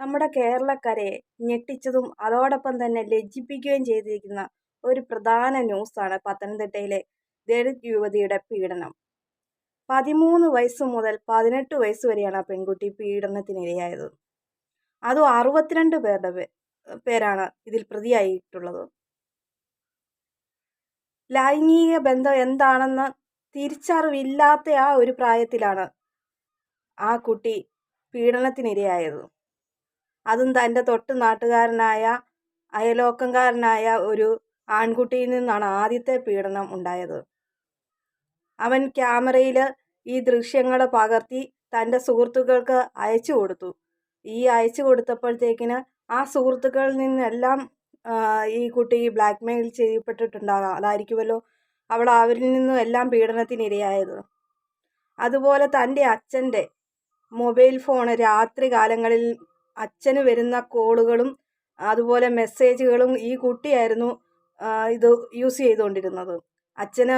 നമ്മുടെ കേരളക്കരയെ ഞെട്ടിച്ചതും അതോടൊപ്പം തന്നെ ലജ്ജിപ്പിക്കുകയും ചെയ്തിരിക്കുന്ന ഒരു പ്രധാന ന്യൂസാണ് പത്തനംതിട്ടയിലെ ദളിത് യുവതിയുടെ പീഡനം. 13 വയസ്സ് മുതൽ 18 വയസ്സ് വരെയാണ് ആ പെൺകുട്ടി പീഡനത്തിനിരയായത്. അതും 62 പേരാണ് ഇതിൽ പ്രതിയായിട്ടുള്ളത്. ലൈംഗിക ബന്ധം എന്താണെന്ന് തിരിച്ചറിവില്ലാത്ത ആ ഒരു പ്രായത്തിലാണ് ആ കുട്ടി പീഡനത്തിനിരയായത്. അതും തൻ്റെ തൊട്ട് നാട്ടുകാരനായ അയലോക്കംകാരനായ ഒരു ആൺകുട്ടിയിൽ നിന്നാണ് ആദ്യത്തെ പീഡനം ഉണ്ടായത്. അവൻ ക്യാമറയിൽ ഈ ദൃശ്യങ്ങൾ പകർത്തി തൻ്റെ സുഹൃത്തുക്കൾക്ക് അയച്ചു കൊടുത്തു. ഈ അയച്ചു കൊടുത്തപ്പോഴത്തേക്കിന് ആ സുഹൃത്തുക്കളിൽ നിന്നെല്ലാം ഈ കുട്ടി ബ്ലാക്ക് മെയിൽ ചെയ്യപ്പെട്ടിട്ടുണ്ടാകാം. അതായിരിക്കുമല്ലോ അവരിൽ നിന്നും എല്ലാം പീഡനത്തിനിരയായത്. അതുപോലെ തൻ്റെ അച്ഛൻ്റെ മൊബൈൽ ഫോൺ രാത്രി കാലങ്ങളിൽ അച്ഛന് വരുന്ന കോളുകളും അതുപോലെ മെസ്സേജുകളും ഈ കുട്ടിയായിരുന്നു ഇത് യൂസ് ചെയ്തുകൊണ്ടിരുന്നത്. അച്ഛന്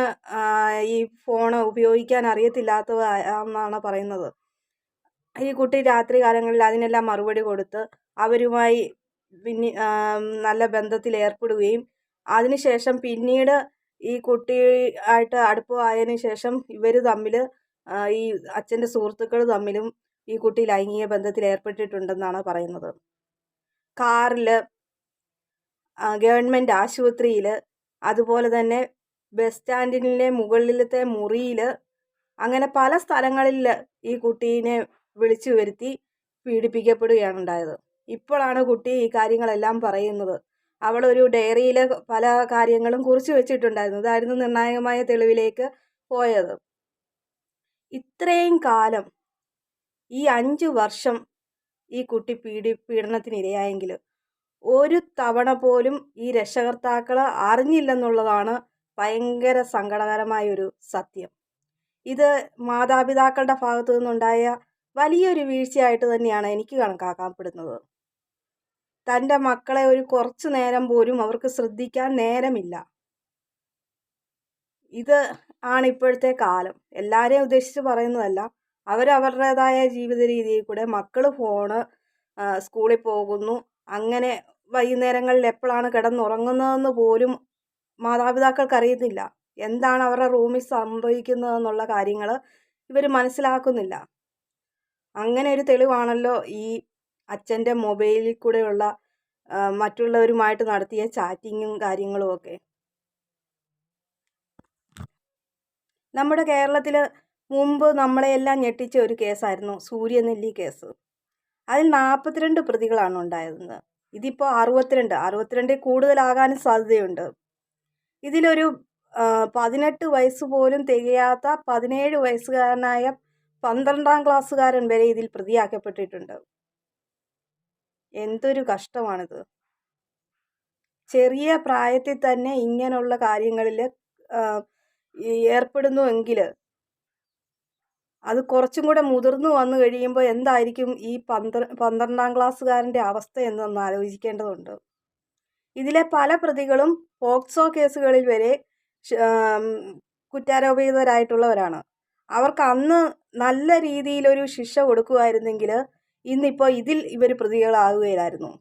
ഈ ഫോൺ ഉപയോഗിക്കാൻ അറിയത്തില്ലാത്തതെന്നാണ് പറയുന്നത്. ഈ കുട്ടി രാത്രി കാലങ്ങളിൽ അതിനെല്ലാം മറുപടി കൊടുത്ത് അവരുമായി നല്ല ബന്ധത്തിൽ ഏർപ്പെടുകയും അതിനുശേഷം പിന്നീട് ഈ കുട്ടിയായിട്ട് അടുപ്പമായതിനു ശേഷം ഇവർ തമ്മിൽ ഈ അച്ഛൻ്റെ സുഹൃത്തുക്കൾ തമ്മിലും ഈ കുട്ടി ലൈംഗിക ബന്ധത്തിൽ ഏർപ്പെട്ടിട്ടുണ്ടെന്നാണ് പറയുന്നത്. കാറിൽ, ഗവൺമെൻറ് ആശുപത്രിയിൽ, അതുപോലെ തന്നെ ബസ് സ്റ്റാൻഡിലെ മുകളിലത്തെ മുറിയിൽ, അങ്ങനെ പല സ്ഥലങ്ങളിൽ ഈ കുട്ടീനെ വിളിച്ചു വരുത്തി പീഡിപ്പിക്കപ്പെടുകയാണ് ഉണ്ടായത്. ഇപ്പോഴാണ് കുട്ടി ഈ കാര്യങ്ങളെല്ലാം പറയുന്നത്. അവളൊരു ഡയറിയിൽ പല കാര്യങ്ങളും കുറിച്ച് വെച്ചിട്ടുണ്ടായിരുന്നു. ഇതായിരുന്നു നിർണായകമായ തെളിവിലേക്ക് പോയത്. ഇത്രയും കാലം ഈ 5 വർഷം ഈ കുട്ടി പീഡനത്തിനിരയായെങ്കിൽ ഒരു തവണ പോലും ഈ രക്ഷകർത്താക്കൾ അറിഞ്ഞില്ലെന്നുള്ളതാണ് ഭയങ്കര സങ്കടകരമായൊരു സത്യം. ഇത് മാതാപിതാക്കളുടെ ഭാഗത്തു നിന്നുണ്ടായ വലിയൊരു വീഴ്ചയായിട്ട് തന്നെയാണ് എനിക്ക് കണക്കാക്കപ്പെടുന്നത്. തൻ്റെ മക്കളെ ഒരു കുറച്ചു നേരം പോലും അവർക്ക് ശ്രദ്ധിക്കാൻ നേരമില്ല. ഇത് ആണ് ഇപ്പോഴത്തെ കാലം. എല്ലാവരെയും ഉദ്ദേശിച്ച് പറയുന്നതല്ല. അവരവരുടേതായ ജീവിത രീതിയിൽ കൂടെ മക്കൾ ഫോണ്, സ്കൂളിൽ പോകുന്നു, അങ്ങനെ വൈകുന്നേരങ്ങളിൽ എപ്പോഴാണ് കിടന്നുറങ്ങുന്നതെന്ന് പോലും മാതാപിതാക്കൾക്ക് അറിയുന്നില്ല. എന്താണ് അവരുടെ റൂമിൽ സംഭവിക്കുന്നതെന്നുള്ള കാര്യങ്ങൾ ഇവർ മനസ്സിലാക്കുന്നില്ല. അങ്ങനെ ഒരു തെളിവാണല്ലോ ഈ അച്ഛൻ്റെ മൊബൈലിൽ കൂടെയുള്ള മറ്റുള്ളവരുമായിട്ട് നടത്തിയ ചാറ്റിങ്ങും കാര്യങ്ങളും ഒക്കെ. നമ്മുടെ കേരളത്തിൽ മുമ്പ് നമ്മളെയെല്ലാം ഞെട്ടിച്ച ഒരു കേസായിരുന്നു സൂര്യനെല്ലി കേസ്. അതിൽ 42 പ്രതികളാണ് ഉണ്ടായിരുന്നത്. ഇതിപ്പോൾ 62 കൂടുതലാകാനും സാധ്യതയുണ്ട്. ഇതിലൊരു 18 വയസ്സ് പോലും തികയാത്ത 17 വയസ്സുകാരനായ 12ാം ക്ലാസ്സുകാരൻ വരെ ഇതിൽ പ്രതിയാക്കപ്പെട്ടിട്ടുണ്ട്. എന്തൊരു കഷ്ടമാണിത്. ചെറിയ പ്രായത്തിൽ തന്നെ ഇങ്ങനെയുള്ള കാര്യങ്ങളിൽ ഏർപ്പെടുന്നുവെങ്കിൽ അത് കുറച്ചും കൂടെ മുതിർന്നു വന്നു കഴിയുമ്പോൾ എന്തായിരിക്കും ഈ 12ാം ക്ലാസ്സുകാരൻ്റെ അവസ്ഥ എന്നൊന്ന് ആലോചിക്കേണ്ടതുണ്ട്. ഇതിലെ പല പ്രതികളും പോക്സോ കേസുകളിൽ വരെ കുറ്റാരോപിതരായിട്ടുള്ളവരാണ്. അവർക്ക് അന്ന് നല്ല രീതിയിലൊരു ശിക്ഷ കൊടുക്കുമായിരുന്നെങ്കിൽ ഇന്നിപ്പോൾ ഇതിൽ ഇവർ പ്രതികളാകുകയില്ലായിരുന്നു.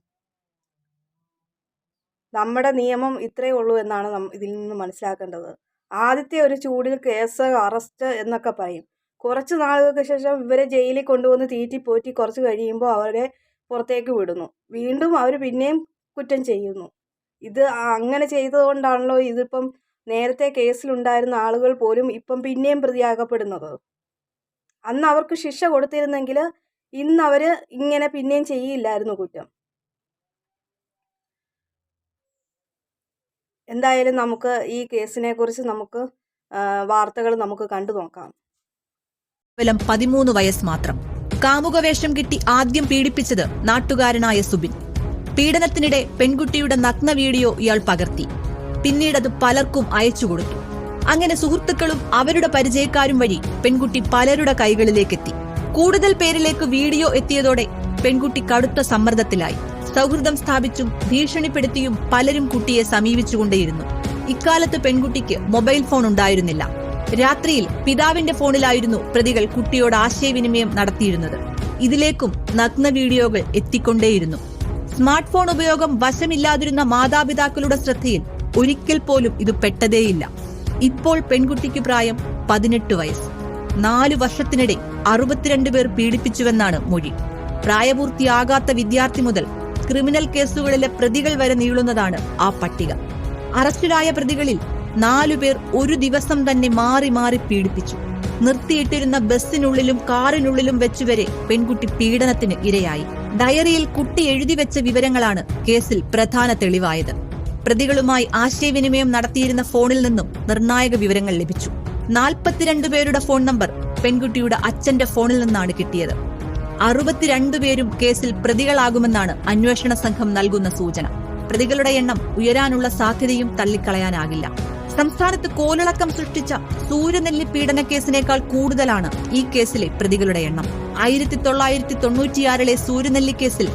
നമ്മുടെ നിയമം ഇത്രയേ ഉള്ളൂ എന്നാണ് ഇതിൽ നിന്ന് മനസ്സിലാക്കേണ്ടത്. ആദ്യത്തെ ഒരു ചൂടിൽ കേസ്, അറസ്റ്റ് എന്നൊക്കെ പറയും. കുറച്ച് നാളുകൾക്ക് ശേഷം ഇവരെ ജയിലിൽ കൊണ്ടുവന്ന് തീറ്റിപ്പോറ്റി കുറച്ച് കഴിയുമ്പോൾ അവരെ പുറത്തേക്ക് വിടുന്നു. വീണ്ടും അവർ പിന്നെയും കുറ്റം ചെയ്യുന്നു. ഇത് അങ്ങനെ ചെയ്തതുകൊണ്ടാണല്ലോ ഇതിപ്പം നേരത്തെ കേസിലുണ്ടായിരുന്ന ആളുകൾ പോലും ഇപ്പം പിന്നെയും പ്രതിയാക്കപ്പെടുന്നത്. അന്ന് അവർക്ക് ശിക്ഷ കൊടുത്തിരുന്നെങ്കിൽ ഇന്ന് അവർ ഇങ്ങനെ പിന്നെയും ചെയ്യില്ലായിരുന്നു കുറ്റം. എന്തായാലും നമുക്ക് ഈ കേസിനെ കുറിച്ച് വാർത്തകൾ നമുക്ക് കണ്ടു നോക്കാം. കേവലം 13 വയസ്സ് മാത്രം. കാമുകവേഷം കിട്ടി ആദ്യം പീഡിപ്പിച്ചത് നാട്ടുകാരനായ സുബിൻ. പീഡനത്തിനിടെ പെൺകുട്ടിയുടെ നഗ്ന വീഡിയോ ഇയാൾ പകർത്തി. പിന്നീടത് പലർക്കും അയച്ചുകൊടുത്തു. അങ്ങനെ സുഹൃത്തുക്കളും അവരുടെ പരിചയക്കാരും വഴി പെൺകുട്ടി പലരുടെ കൈകളിലേക്കെത്തി. കൂടുതൽ പേരിലേക്ക് വീഡിയോ എത്തിയതോടെ പെൺകുട്ടി കടുത്ത സമ്മർദ്ദത്തിലായി. സൗഹൃദം സ്ഥാപിച്ചും ഭീഷണിപ്പെടുത്തിയും പലരും കുട്ടിയെ സമീപിച്ചുകൊണ്ടേയിരുന്നു. ഇക്കാലത്ത് പെൺകുട്ടിക്ക് മൊബൈൽ ഫോൺ ഉണ്ടായിരുന്നില്ല. രാത്രിയിൽ പിതാവിന്റെ ഫോണിലായിരുന്നു പ്രതികൾ കുട്ടിയോട് ആശയവിനിമയം നടത്തിയിരുന്നത്. ഇതിലേക്കും നഗ്ന വീഡിയോകൾ എത്തിക്കൊണ്ടേയിരുന്നു. സ്മാർട്ട് ഫോൺ ഉപയോഗം വശമില്ലാതിരുന്ന മാതാപിതാക്കളുടെ ശ്രദ്ധയിൽ ഒരിക്കൽ പോലും ഇത് പെട്ടതേയില്ല. ഇപ്പോൾ പെൺകുട്ടിക്ക് പ്രായം 18 വയസ്സ്. 4 വർഷത്തിനിടെ 62 പേർ പീഡിപ്പിച്ചുവെന്നാണ് മൊഴി. പ്രായപൂർത്തിയാകാത്ത വിദ്യാർത്ഥി മുതൽ ക്രിമിനൽ കേസുകളിലെ പ്രതികൾ വരെ നീളുന്നതാണ് ആ പട്ടിക. അറസ്റ്റിലായ പ്രതികളിൽ 4 പേർ ഒരു ദിവസം തന്നെ മാറി മാറി പീഡിപ്പിച്ചു. നിർത്തിയിട്ടിരുന്ന ബസ്സിനുള്ളിലും കാറിനുള്ളിലും വെച്ചുവരെ പെൺകുട്ടി പീഡനത്തിന് ഇരയായി. ഡയറിയിൽ കുട്ടി എഴുതിവെച്ച വിവരങ്ങളാണ് കേസിൽ പ്രധാന തെളിവായത്. പ്രതികളുമായി ആശയവിനിമയം നടത്തിയിരുന്ന ഫോണിൽ നിന്നും നിർണായക വിവരങ്ങൾ ലഭിച്ചു. 42 പേരുടെ ഫോൺ നമ്പർ പെൺകുട്ടിയുടെ അച്ഛന്റെ ഫോണിൽ നിന്നാണ് കിട്ടിയത്. 62 പേരും കേസിൽ പ്രതികളാകുമെന്നാണ് അന്വേഷണ സംഘം നൽകുന്ന സൂചന. പ്രതികളുടെ എണ്ണം ഉയരാനുള്ള സാധ്യതയും തള്ളിക്കളയാനാകില്ല. സംസ്ഥാനത്ത് കോളിളക്കം സൃഷ്ടിച്ച സൂര്യനെല്ലി പീഡന കേസിനേക്കാൾ കൂടുതലാണ് ഈ കേസിലെ പ്രതികളുടെ എണ്ണം. 1996 സൂര്യനെല്ലി കേസിൽ